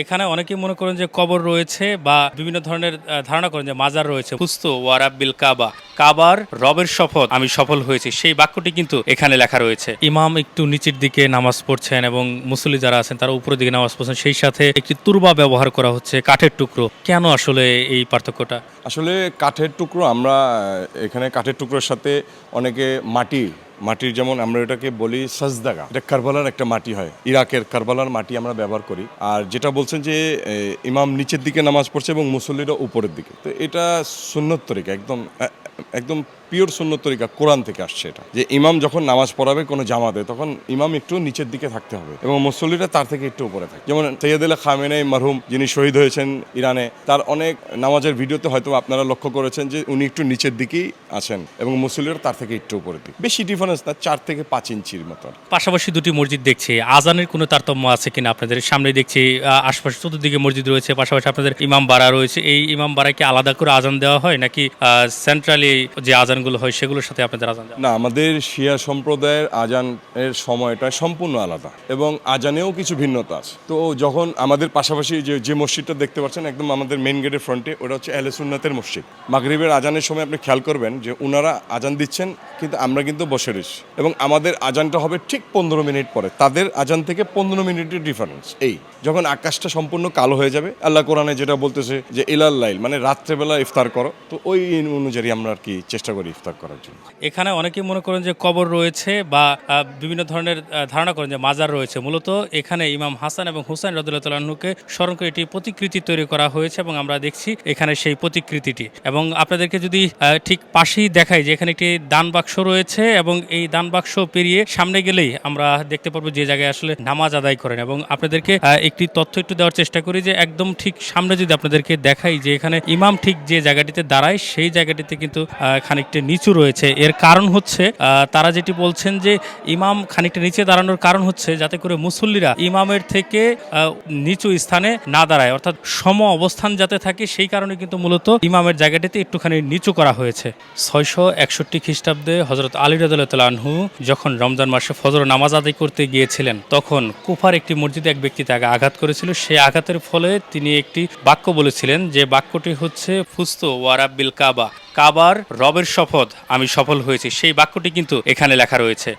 এখানে অনেকেই মনে করেন যে কবর রয়েছে বা বিভিন্ন ধরনের ধারণা করেন যে মাজার রয়েছে। ফুস্তু ওয়া রাব্বিল কাবা, কাবার রবের শপথ আমি সফল হয়েছি, সেই বাক্যটি কিন্তু এখানে লেখা রয়েছে। ইমাম একটু নিচের দিকে নামাজ পড়ছেন এবং মুসল্লি যারা আছেন তারা উপরের দিকে নামাজ পড়ছেন, সেই সাথে একটি তুরবা ব্যবহার করা হচ্ছে, কাঠের টুকরো। কেন আসলে এই পার্থক্যটা? আসলে কাঠের টুকরো আমরা এখানে কাঠের টুকরোর সাথে অনেকে মাটির যেমন আমরা এটাকে বলি সাজদাগা, এটা কারবালার একটা মাটি হয়, ইরাকের কারবালার মাটি আমরা ব্যবহার করি। আর যেটা বলছেন যে ইমাম নিচের দিকে নামাজ পড়ছে এবং মুসল্লিরা উপরের দিকে, তো এটা সুন্নত তরিকা, একদম পিওর সুন্নত তরিকা, কোরআন থেকে আসছে এটা, যে ইমাম যখন নামাজ পড়াবে কোনো জামাতে তখন ইমাম একটু নিচের দিকে থাকতে হবে এবং মুসল্লিরা তার থেকে একটু উপরে থাকে। যেমন সৈয়দুল্লাহ খামেনেই মারহুম, যিনি শহীদ হয়েছেন ইরানে, তার অনেক নামাজের ভিডিওতে হয়তো আপনারা লক্ষ্য করেছেন যে উনি একটু নিচের দিকেই আছেন এবং মুসল্লিরা তার থেকে একটু উপরের দিকে, বেশি ডিফারেন্স না, 4 থেকে 5 ইঞ্চির মতো। পাশাপাশি দুটি মসজিদ দেখছি, আজানের কোনো তারতম্য আছে কিনা? আপনাদের সামনে দেখছি আশপাশে চতুর্দিকে মসজিদ রয়েছে, পাশাপাশি আপনাদের ইমাম বাড়া রয়েছে। এই ইমাম বাড়াকে আলাদা করে আজান দেওয়া হয় নাকি সেন্ট্রালি যে আজানগুলো হয় সেগুলোর সাথে আপনাদের আজান দেওয়া হয়? না, আমাদের শিয়া সম্প্রদায়ের আজানের সময়টা সম্পূর্ণ আলাদা এবং আজানেও কিছু ভিন্নতা আছে। তো যখন আমাদের পাশাপাশি যে মসজিদটা দেখতে পাচ্ছেন একদম আমাদের মেইন গেটের ফ্রন্টে, ওটা হচ্ছে আহলে সুন্নাতের মসজিদ। মাগরিবের আজানের সময় আপনি খেয়াল করবেন যে ওনারা আজান দিচ্ছেন কিন্তু আমরা কিন্তু বসে রয়েছি, এবং আমাদের আজানটা হবে ঠিক 15 মিনিট পরে, তাদের আজান থেকে 15 মিনিটের ডিফারেন্স। এই যখন আকাশটা সম্পূর্ণ কালো হয়ে যাবে, আল্লাহ কোরআনে যেটা বলতেছে যে ইলাল লাইল, মানে রাত্রেবেলা ইফতার করো, তো ওই অনুযায়ী আমরা আর কি চেষ্টা করি ইফতার করার জন্য। এখানে অনেকেই মনে করেন যে কবর রয়েছে বা বিভিন্ন ধরনের ধারণা করেন যে মাজার রয়েছে। মূলত এখানে ইমাম হাসান এবং হুসাইন রাদিয়াল্লাহু তাআলা আনহুকে স্মরণ করে এটি প্রতিকৃতি তৈরি করা হয়েছে এবং আমরা দেখছি এখানে সেই প্রতিকৃতিটি। এবং আপনাদেরকে যদি ঠিক পাশেই দেখাই যে এখানে একটি দান বাক্স রয়েছে এবং এই দান বাক্স পেরিয়ে সামনে গেলেই আমরা দেখতে পারবো যে জায়গায় আসলে নামাজ আদায় করেন। এবং আপনাদেরকে একটি তথ্য একটু দেওয়ার চেষ্টা করি যে একদম ঠিক সামনে যদি আপনাদেরকে দেখাই যে এখানে ইমাম ঠিক যে জায়গাটিতে দাঁড়ায় সেই জায়গাটিতে কিন্তু খানিকটা নিচু রয়েছে। এর কারণ হচ্ছে তারা যেটি বলছেন যে ইমাম খানিকটা নিচে দাঁড়ানোর কারণ হচ্ছে যাতে করে মুসল্লিরা ইমামের থেকে নিচু স্থানে না দাঁড়ায়, অর্থাৎ সম অবস্থান যাতে থাকে, সেই কারণে কিন্তু মূলত ইমামের জায়গাটিতে একটুখানি নিচু করা হয়েছে। 661 খ্রিস্টাব্দে হযরত আলী রাদিয়াল্লাহু তাআলা আনহু যখন রমজান মাসে ফজর নামাজ আদায় করতে গিয়েছিলেন তখন কুফার একটি মসজিদে এক ব্যক্তি তাকে আঘাত করেছিল। সেই আঘাতের ফলে তিনি একটি বাক্য বলেছিলেন যে বাক্যটি হচ্ছে ফুস্তু ওয়া রাব্বিল কাবা, কাবার রবের শপথ আমি সফল হয়েছি, সেই বাক্যটি কিন্তু এখানে লেখা রয়েছে।